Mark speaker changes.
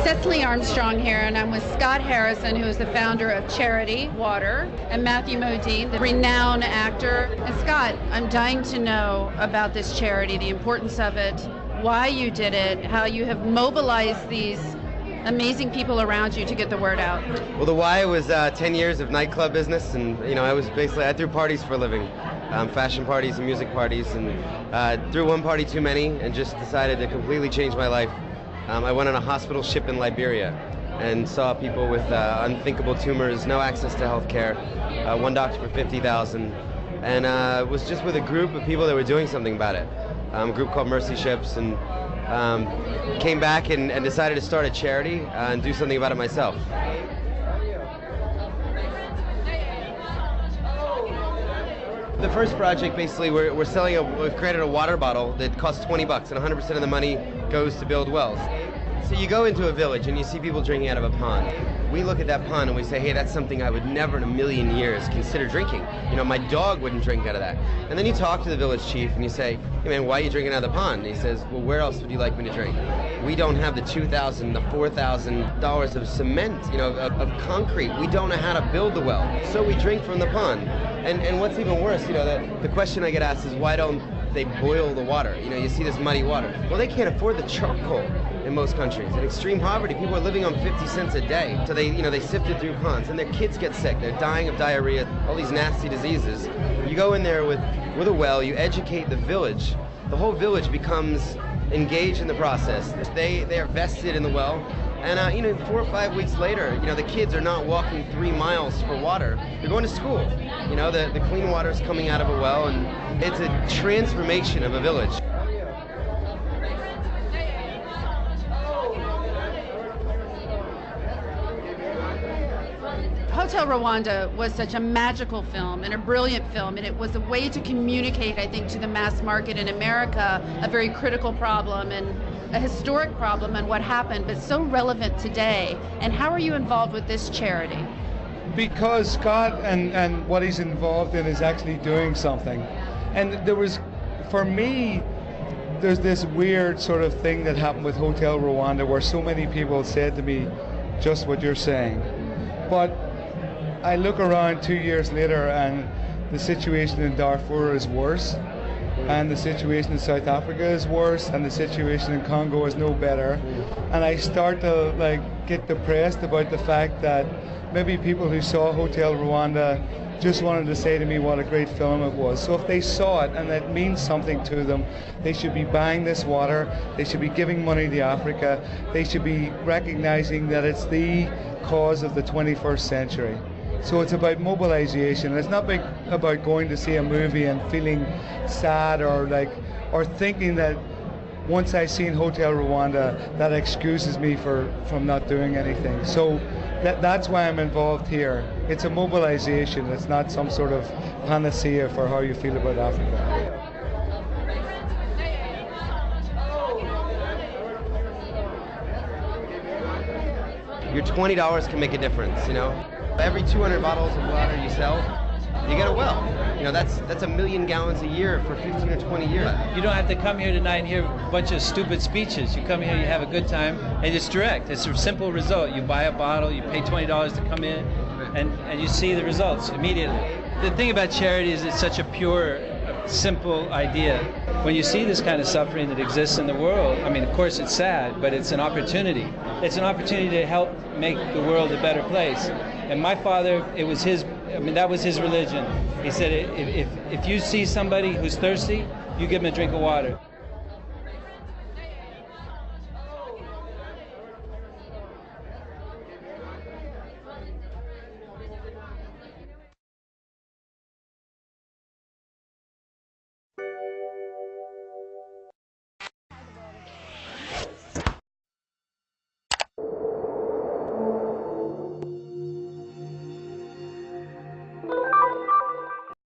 Speaker 1: Ceslie Armstrong here, and I'm with Scott Harrison, who is the founder of Charity Water, and Matthew Modine, the renowned actor. And Scott, I'm dying to know about this charity, the importance of it, why you did it, how you have mobilized these amazing people around you to get the word out.
Speaker 2: Well, the why was 10 years of nightclub business, and I threw parties for a living, fashion parties and music parties, and threw one party too many, and just decided to completely change my life. I went on a hospital ship in Liberia and saw people with unthinkable tumors, no access to health care, one doctor for 50,000, and was just with a group of people that were doing something about it, a group called Mercy Ships, and came back and decided to start a charity and do something about it myself. The first project, basically, we've created a water bottle that costs 20 bucks, and 100% of the money goes to build wells. So you go into a village and you see people drinking out of a pond. We look at that pond and we say, hey, that's something I would never in a million years consider drinking. You know, my dog wouldn't drink out of that. And then you talk to the village chief and you say, hey man, why are you drinking out of the pond? And he says, well, where else would you like me to drink? We don't have the $2,000, the $4,000 of cement, of concrete. We don't know how to build the well. So we drink from the pond. And what's even worse, the question I get asked is, why don't they boil the water? You see this muddy water. Well, they can't afford the charcoal in most countries. In extreme poverty, people are living on 50 cents a day. So they sift it through ponds, and their kids get sick. They're dying of diarrhea, all these nasty diseases. You go in there with a well, you educate the village. The whole village becomes engaged in the process. They are vested in the well. And 4 or 5 weeks later, the kids are not walking 3 miles for water. They're going to school. The clean water is coming out of a well, and it's a transformation of a village.
Speaker 1: Hotel Rwanda was such a magical film and a brilliant film, and it was a way to communicate, I think, to the mass market in America a very critical problem and a historic problem and what happened, but so relevant today. And how are you involved with this charity?
Speaker 3: Because Scott and what he's involved in is actually doing something. And for me, there's this weird sort of thing that happened with Hotel Rwanda where so many people said to me just what you're saying. But I look around 2 years later and the situation in Darfur is worse, and the situation in South Africa is worse, and the situation in Congo is no better. And I start to get depressed about the fact that maybe people who saw Hotel Rwanda just wanted to say to me what a great film it was. So if they saw it and it means something to them, they should be buying this water, they should be giving money to Africa, they should be recognizing that it's the cause of the 21st century. So it's about mobilization. It's not about going to see a movie and feeling sad or thinking that once I've seen Hotel Rwanda, that excuses me from not doing anything. So that's why I'm involved here. It's a mobilization. It's not some sort of panacea for how you feel about Africa.
Speaker 2: Your $20 can make a difference, Every 200 bottles of water you sell, you get a well. That's 1 million gallons a year for 15 or 20 years.
Speaker 4: You don't have to come here tonight and hear a bunch of stupid speeches. You come here, you have a good time, and it's direct. It's a simple result. You buy a bottle, you pay $20 to come in, and you see the results immediately. The thing about charity is it's such a pure, simple idea. When you see this kind of suffering that exists in the world, of course it's sad, but it's an opportunity. It's an opportunity to help make the world a better place. And my father, that was his religion. He said, if you see somebody who's thirsty, you give them a drink of water.